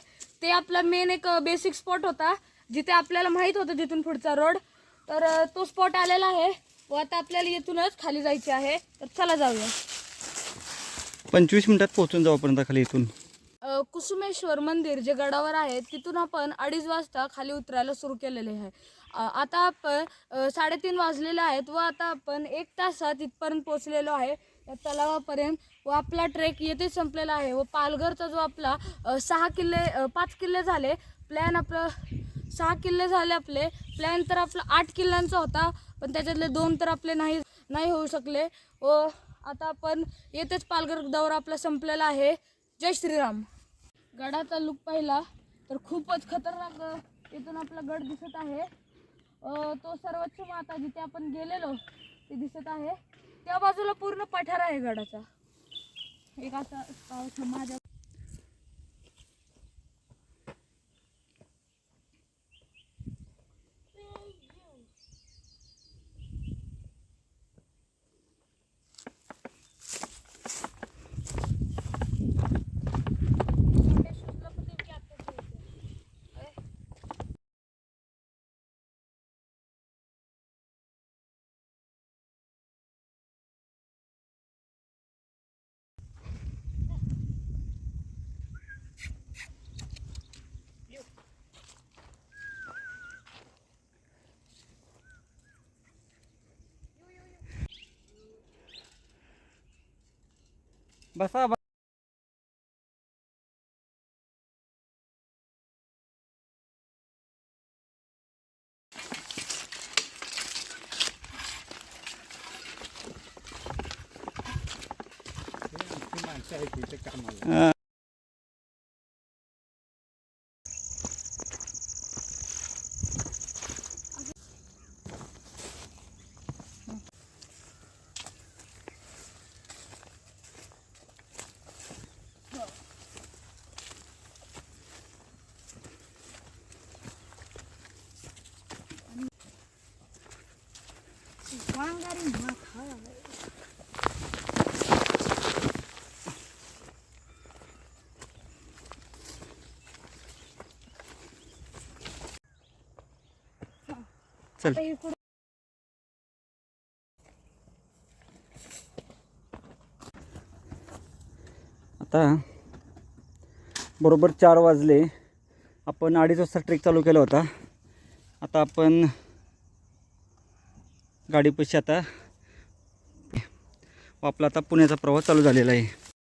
ते आपला मेन एक बेसिक स्पॉट होता जिथे आपल्याला माहीत होतं जिथून पुढचा रोड. तर तो स्पॉट आलेला आहे व आता आपल्याला येथूनच खाली जायचे आहे. तर चला जाऊया. 25 मिनिटात पोहोचून जाऊ आपण खाली इथून. कुसुमेश्वर मंदिर जे गडावर आहे तिथून आपण 2:30 वाजता खाली उतरायला सुरू केलेले आहे. आता आपण 3:30 वाजलेले आहेत व आता आपण 1 तासात इथपर्यंत पोहोचलेलो आहे या तलावापर्यंत. व आपला ट्रेक येथे संपलेला आहे. व पालघरचा जो आपला 5 किल्ले झाले प्लॅन आपलं 6 किल्ले झाले आपले. प्लॅन तर आपला 8 किल्ल्यांचा होता पण त्याच्यातले 2 तर आपले नाही होऊ शकले. व आता आपण येथेच पालघर दौरा आपला संपलेला आहे. जय श्रीराम. गडाचा लुक पाहिला तर खूपच खतरनाक इथून आपला गड दिसत आहे. तो सर्वोच्च माता जिथे आपण गेलेलो ते दिसत आहे. त्या बाजूला पूर्ण पठार आहे गडाचा. एक असा माझ्या बसा. चल. आता बरोबर 4 वाजले. आपण 2:30 वाजता ट्रेक चालू केला होता. आता आपण गाडीपाशी आता आपला आता पुण्याचा प्रवास चालू झालेला आहे.